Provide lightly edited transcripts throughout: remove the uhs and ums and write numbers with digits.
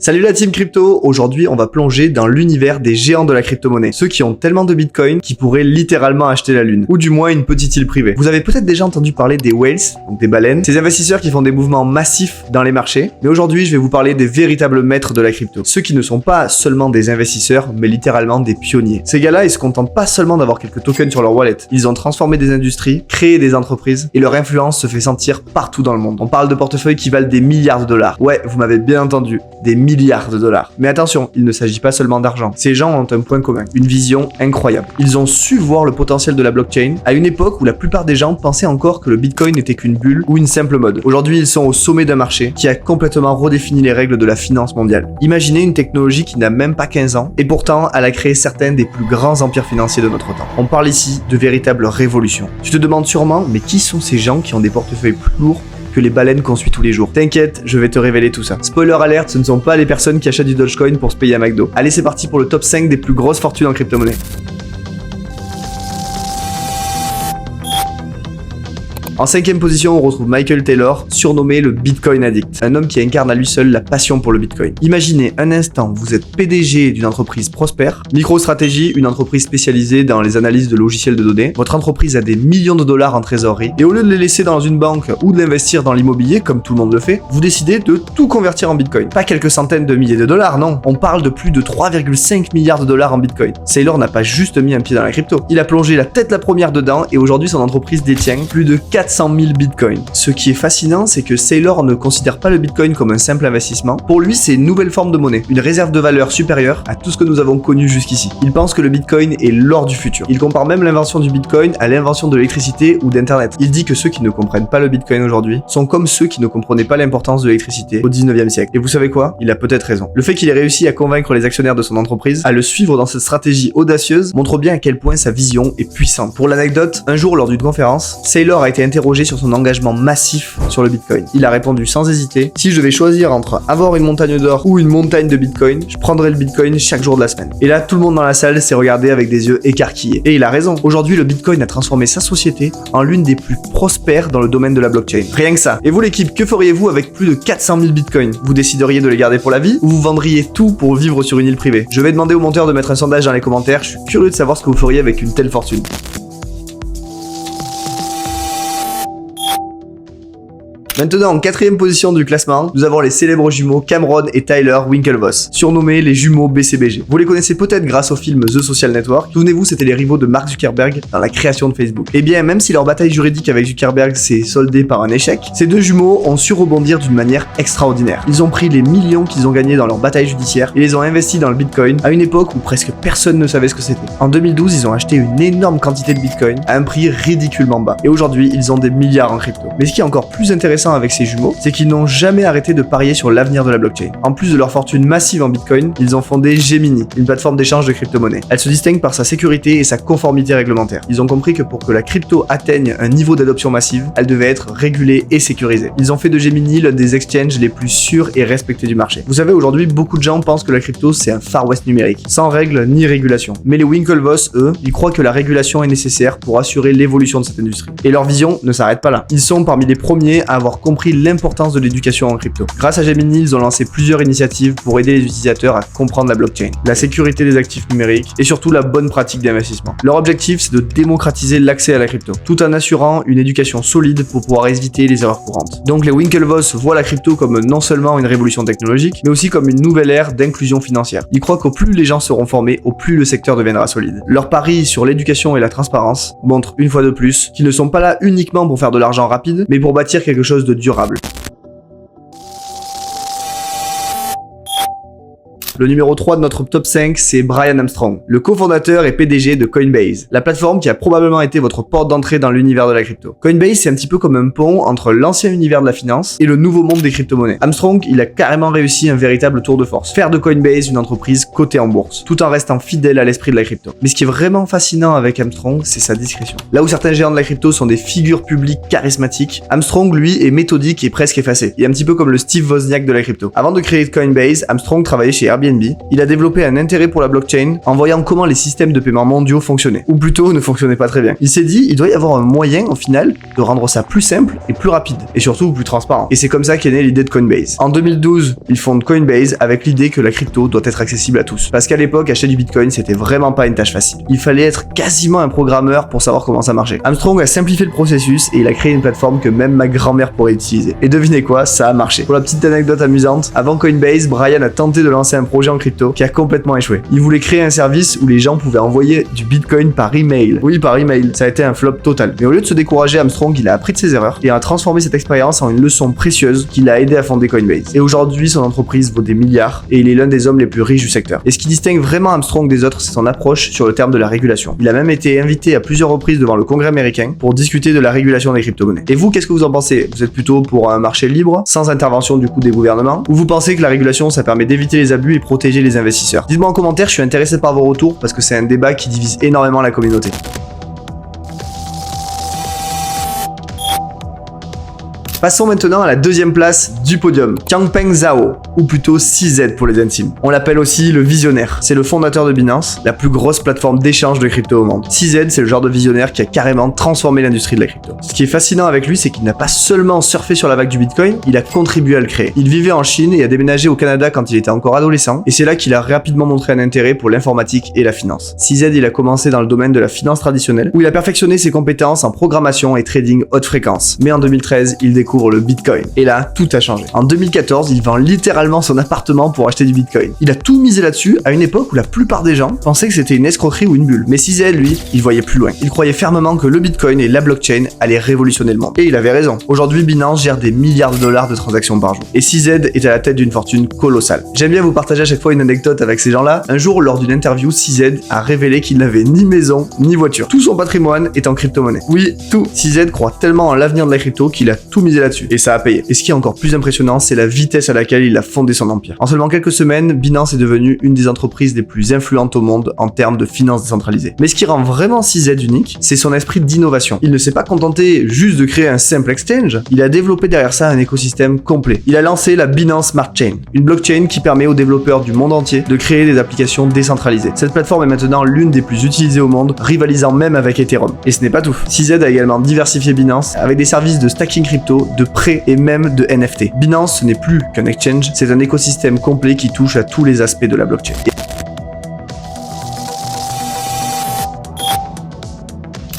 Salut la team crypto, aujourd'hui on va plonger dans l'univers des géants de la crypto-monnaie, ceux qui ont tellement de bitcoin qu'ils pourraient littéralement acheter la lune, ou du moins une petite île privée. Vous avez peut-être déjà entendu parler des whales, donc des baleines, ces investisseurs qui font des mouvements massifs dans les marchés, mais aujourd'hui je vais vous parler des véritables maîtres de la crypto, ceux qui ne sont pas seulement des investisseurs, mais littéralement des pionniers. Ces gars-là, ils se contentent pas seulement d'avoir quelques tokens sur leur wallet, ils ont transformé des industries, créé des entreprises, et leur influence se fait sentir partout dans le monde. On parle de portefeuilles qui valent des milliards de dollars. Ouais, vous m'avez bien entendu, des milliards de dollars. Mais attention, il ne s'agit pas seulement d'argent. Ces gens ont un point commun, une vision incroyable. Ils ont su voir le potentiel de la blockchain à une époque où la plupart des gens pensaient encore que le bitcoin n'était qu'une bulle ou une simple mode. Aujourd'hui, ils sont au sommet d'un marché qui a complètement redéfini les règles de la finance mondiale. Imaginez une technologie qui n'a même pas 15 ans et pourtant elle a créé certains des plus grands empires financiers de notre temps. On parle ici de véritables révolutions. Tu te demandes sûrement, mais qui sont ces gens qui ont des portefeuilles plus lourds que les baleines qu'on suit tous les jours? T'inquiète, je vais te révéler tout ça. Spoiler alert, ce ne sont pas les personnes qui achètent du Dogecoin pour se payer à McDo. Allez, c'est parti pour le top 5 des plus grosses fortunes en crypto-monnaie. En 5e position, on retrouve Michael Taylor, surnommé le Bitcoin Addict, un homme qui incarne à lui seul la passion pour le Bitcoin. Imaginez un instant, vous êtes PDG d'une entreprise prospère, MicroStrategy, une entreprise spécialisée dans les analyses de logiciels de données. Votre entreprise a des millions de dollars en trésorerie, et au lieu de les laisser dans une banque ou de l'investir dans l'immobilier, comme tout le monde le fait, vous décidez de tout convertir en Bitcoin. Pas quelques centaines de milliers de dollars, non, on parle de plus de 3,5 milliards de dollars en Bitcoin. Taylor n'a pas juste mis un pied dans la crypto, il a plongé la tête la première dedans, et aujourd'hui son entreprise détient plus de 400 000 bitcoins. Ce qui est fascinant, c'est que Taylor ne considère pas le bitcoin comme un simple investissement. Pour lui, c'est une nouvelle forme de monnaie, une réserve de valeur supérieure à tout ce que nous avons connu jusqu'ici. Il pense que le bitcoin est l'or du futur. Il compare même l'invention du bitcoin à l'invention de l'électricité ou d'internet. Il dit que ceux qui ne comprennent pas le bitcoin aujourd'hui sont comme ceux qui ne comprenaient pas l'importance de l'électricité au 19e siècle. Et vous savez quoi? Il a peut-être raison. Le fait qu'il ait réussi à convaincre les actionnaires de son entreprise à le suivre dans cette stratégie audacieuse montre bien à quel point sa vision est puissante. Pour l'anecdote, un jour lors d'une conférence, Taylor a été interrogé sur son engagement massif sur le Bitcoin. Il a répondu sans hésiter: si je devais choisir entre avoir une montagne d'or ou une montagne de Bitcoin, je prendrais le Bitcoin chaque jour de la semaine. Et là, tout le monde dans la salle s'est regardé avec des yeux écarquillés. Et il a raison. Aujourd'hui, le Bitcoin a transformé sa société en l'une des plus prospères dans le domaine de la blockchain. Rien que ça. Et vous l'équipe, que feriez-vous avec plus de 400 000 Bitcoins? Vous décideriez de les garder pour la vie ou vous vendriez tout pour vivre sur une île privée? Je vais demander aux monteurs de mettre un sondage dans les commentaires. Je suis curieux de savoir ce que vous feriez avec une telle fortune. Maintenant, en 4e position du classement, nous avons les célèbres jumeaux Cameron et Tyler Winklevoss, surnommés les jumeaux BCBG. Vous les connaissez peut-être grâce au film The Social Network. Souvenez-vous, c'était les rivaux de Mark Zuckerberg dans la création de Facebook. Et bien, même si leur bataille juridique avec Zuckerberg s'est soldée par un échec, ces deux jumeaux ont su rebondir d'une manière extraordinaire. Ils ont pris les millions qu'ils ont gagnés dans leur bataille judiciaire et les ont investis dans le Bitcoin à une époque où presque personne ne savait ce que c'était. En 2012, ils ont acheté une énorme quantité de Bitcoin à un prix ridiculement bas. Et aujourd'hui, ils ont des milliards en crypto. Mais ce qui est encore plus intéressant avec ces jumeaux, c'est qu'ils n'ont jamais arrêté de parier sur l'avenir de la blockchain. En plus de leur fortune massive en Bitcoin, ils ont fondé Gemini, une plateforme d'échange de crypto-monnaies. Elle se distingue par sa sécurité et sa conformité réglementaire. Ils ont compris que pour que la crypto atteigne un niveau d'adoption massive, elle devait être régulée et sécurisée. Ils ont fait de Gemini l'un des exchanges les plus sûrs et respectés du marché. Vous savez, aujourd'hui, beaucoup de gens pensent que la crypto c'est un Far West numérique, sans règles ni régulation. Mais les Winklevoss, eux, ils croient que la régulation est nécessaire pour assurer l'évolution de cette industrie. Et leur vision ne s'arrête pas là. Ils sont parmi les premiers à avoir compris l'importance de l'éducation en crypto. Grâce à Gemini, ils ont lancé plusieurs initiatives pour aider les utilisateurs à comprendre la blockchain, la sécurité des actifs numériques et surtout la bonne pratique d'investissement. Leur objectif, c'est de démocratiser l'accès à la crypto, tout en assurant une éducation solide pour pouvoir éviter les erreurs courantes. Donc les Winklevoss voient la crypto comme non seulement une révolution technologique, mais aussi comme une nouvelle ère d'inclusion financière. Ils croient qu'au plus les gens seront formés, au plus le secteur deviendra solide. Leur pari sur l'éducation et la transparence montre une fois de plus qu'ils ne sont pas là uniquement pour faire de l'argent rapide, mais pour bâtir quelque chose de durable. Le numéro 3 de notre top 5, c'est Brian Armstrong, le cofondateur et PDG de Coinbase, la plateforme qui a probablement été votre porte d'entrée dans l'univers de la crypto. Coinbase, c'est un petit peu comme un pont entre l'ancien univers de la finance et le nouveau monde des crypto-monnaies. Armstrong, il a carrément réussi un véritable tour de force, faire de Coinbase une entreprise cotée en bourse, tout en restant fidèle à l'esprit de la crypto. Mais ce qui est vraiment fascinant avec Armstrong, c'est sa discrétion. Là où certains géants de la crypto sont des figures publiques charismatiques, Armstrong, lui, est méthodique et presque effacé. Il est un petit peu comme le Steve Wozniak de la crypto. Avant de créer Coinbase, Armstrong travaillait chez Airbnb Airbnb, il a développé un intérêt pour la blockchain en voyant comment les systèmes de paiement mondiaux fonctionnaient, ou plutôt ne fonctionnaient pas très bien. Il s'est dit, il doit y avoir un moyen au final de rendre ça plus simple et plus rapide, et surtout plus transparent. Et c'est comme ça qu'est née l'idée de Coinbase. En 2012, ils fondent Coinbase avec l'idée que la crypto doit être accessible à tous. Parce qu'à l'époque, acheter du Bitcoin, c'était vraiment pas une tâche facile. Il fallait être quasiment un programmeur pour savoir comment ça marchait. Armstrong a simplifié le processus et il a créé une plateforme que même ma grand-mère pourrait utiliser. Et devinez quoi, ça a marché. Pour la petite anecdote amusante, avant Coinbase, Brian a tenté de lancer un projet en crypto qui a complètement échoué. Il voulait créer un service où les gens pouvaient envoyer du Bitcoin par email. Oui, par email. Ça a été un flop total. Mais au lieu de se décourager, Armstrong, il a appris de ses erreurs et a transformé cette expérience en une leçon précieuse qui l'a aidé à fonder Coinbase. Et aujourd'hui, son entreprise vaut des milliards et il est l'un des hommes les plus riches du secteur. Et ce qui distingue vraiment Armstrong des autres, c'est son approche sur le terme de la régulation. Il a même été invité à plusieurs reprises devant le Congrès américain pour discuter de la régulation des crypto-monnaies. Et vous, qu'est-ce que vous en pensez? Vous êtes plutôt pour un marché libre, sans intervention du coup des gouvernements, ou vous pensez que la régulation, ça permet d'éviter les abus et protéger les investisseurs? Dites-moi en commentaire, je suis intéressé par vos retours parce que c'est un débat qui divise énormément la communauté. Passons maintenant à la deuxième place du podium, Changpeng Zhao, ou plutôt CZ pour les intimes. On l'appelle aussi le visionnaire. C'est le fondateur de Binance, la plus grosse plateforme d'échange de crypto au monde. CZ, c'est le genre de visionnaire qui a carrément transformé l'industrie de la crypto. Ce qui est fascinant avec lui, c'est qu'il n'a pas seulement surfé sur la vague du Bitcoin, il a contribué à le créer. Il vivait en Chine et a déménagé au Canada quand il était encore adolescent, et c'est là qu'il a rapidement montré un intérêt pour l'informatique et la finance. CZ, il a commencé dans le domaine de la finance traditionnelle, où il a perfectionné ses compétences en programmation et trading haute fréquence. Mais en 2013, il découvre le Bitcoin. Et là, tout a changé. En 2014, il vend littéralement son appartement pour acheter du Bitcoin. Il a tout misé là-dessus à une époque où la plupart des gens pensaient que c'était une escroquerie ou une bulle. Mais CZ, lui, il voyait plus loin. Il croyait fermement que le Bitcoin et la blockchain allaient révolutionner le monde. Et il avait raison. Aujourd'hui, Binance gère des milliards de dollars de transactions par jour. Et CZ est à la tête d'une fortune colossale. J'aime bien vous partager à chaque fois une anecdote avec ces gens-là. Un jour, lors d'une interview, CZ a révélé qu'il n'avait ni maison, ni voiture. Tout son patrimoine est en crypto-monnaie. Oui, tout. CZ croit tellement en l'avenir de la crypto qu'il a tout misé là-dessus. Et ça a payé. Et ce qui est encore plus impressionnant, c'est la vitesse à laquelle il a fondé son empire. En seulement quelques semaines, Binance est devenue une des entreprises les plus influentes au monde en termes de finances décentralisées. Mais ce qui rend vraiment CZ unique, c'est son esprit d'innovation. Il ne s'est pas contenté juste de créer un simple exchange, il a développé derrière ça un écosystème complet. Il a lancé la Binance Smart Chain, une blockchain qui permet aux développeurs du monde entier de créer des applications décentralisées. Cette plateforme est maintenant l'une des plus utilisées au monde, rivalisant même avec Ethereum. Et ce n'est pas tout. CZ a également diversifié Binance avec des services de stacking crypto, de prêt et même de NFT. Binance, ce n'est plus qu'un exchange, c'est un écosystème complet qui touche à tous les aspects de la blockchain.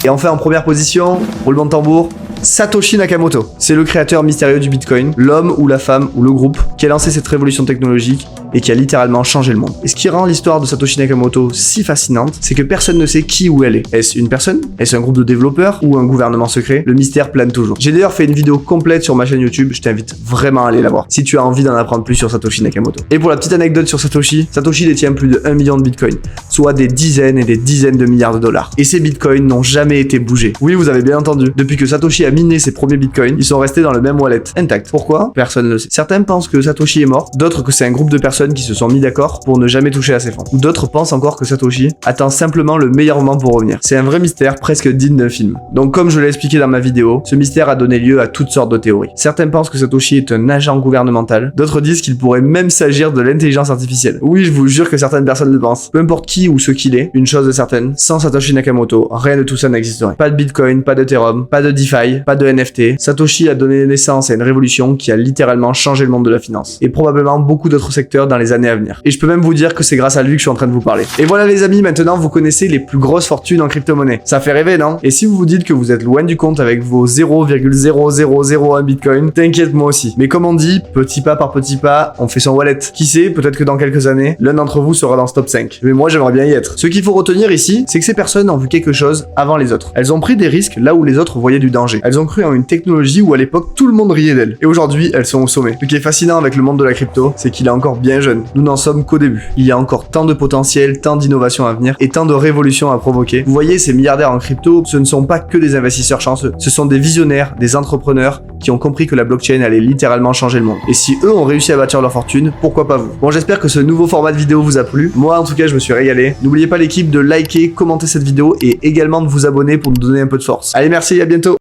Et enfin en première position, roulement de tambour, Satoshi Nakamoto. C'est le créateur mystérieux du Bitcoin, l'homme ou la femme ou le groupe qui a lancé cette révolution technologique et qui a littéralement changé le monde. Et ce qui rend l'histoire de Satoshi Nakamoto si fascinante, c'est que personne ne sait qui ou elle est. Est-ce une personne? Est-ce un groupe de développeurs? Ou un gouvernement secret? Le mystère plane toujours. J'ai d'ailleurs fait une vidéo complète sur ma chaîne YouTube, je t'invite vraiment à aller la voir, si tu as envie d'en apprendre plus sur Satoshi Nakamoto. Et pour la petite anecdote sur Satoshi, Satoshi détient plus de 1 million de bitcoins, soit des dizaines et des dizaines de milliards de dollars. Et ces bitcoins n'ont jamais été bougés. Oui, vous avez bien entendu. Depuis que Satoshi a miné ses premiers bitcoins, ils sont restés dans le même wallet, intact. Pourquoi? Personne ne le sait. Certains pensent que Satoshi est mort, d'autres que c'est un groupe de personnes qui se sont mis d'accord pour ne jamais toucher à ses fonds. Ou d'autres pensent encore que Satoshi attend simplement le meilleur moment pour revenir. C'est un vrai mystère presque digne d'un film. Donc comme je l'ai expliqué dans ma vidéo, ce mystère a donné lieu à toutes sortes de théories. Certains pensent que Satoshi est un agent gouvernemental, d'autres disent qu'il pourrait même s'agir de l'intelligence artificielle. Oui, je vous jure que certaines personnes le pensent. Peu importe qui ou ce qu'il est, une chose est certaine, sans Satoshi Nakamoto, rien de tout ça n'existerait. Pas de Bitcoin, pas d'Ethereum, pas de DeFi, pas de NFT. Satoshi a donné naissance à une révolution qui a littéralement changé le monde de la finance. Et probablement beaucoup d'autres secteurs dans les années à venir. Et je peux même vous dire que c'est grâce à lui que je suis en train de vous parler. Et voilà les amis, maintenant vous connaissez les plus grosses fortunes en crypto-monnaie. Ça fait rêver, non? Et si vous vous dites que vous êtes loin du compte avec vos 0,0001 Bitcoin, t'inquiète moi aussi. Mais comme on dit, petit pas par petit pas, on fait son wallet. Qui sait, peut-être que dans quelques années, l'un d'entre vous sera dans ce top 5. Mais moi j'aimerais bien y être. Ce qu'il faut retenir ici, c'est que ces personnes ont vu quelque chose avant les autres. Elles ont pris des risques là où les autres voyaient du danger. Elles ont cru en une technologie où à l'époque tout le monde riait d'elles. Et aujourd'hui, elles sont au sommet. Ce qui est fascinant avec le monde de la crypto, c'est qu'il est encore bien jeune. Nous n'en sommes qu'au début. Il y a encore tant de potentiel, tant d'innovation à venir et tant de révolutions à provoquer. Vous voyez, ces milliardaires en crypto, ce ne sont pas que des investisseurs chanceux. Ce sont des visionnaires, des entrepreneurs qui ont compris que la blockchain allait littéralement changer le monde. Et si eux ont réussi à bâtir leur fortune, pourquoi pas vous? Bon, j'espère que ce nouveau format de vidéo vous a plu. Moi, en tout cas, je me suis régalé. N'oubliez pas l'équipe de liker, commenter cette vidéo et également de vous abonner pour nous donner un peu de force. Allez, merci, à bientôt!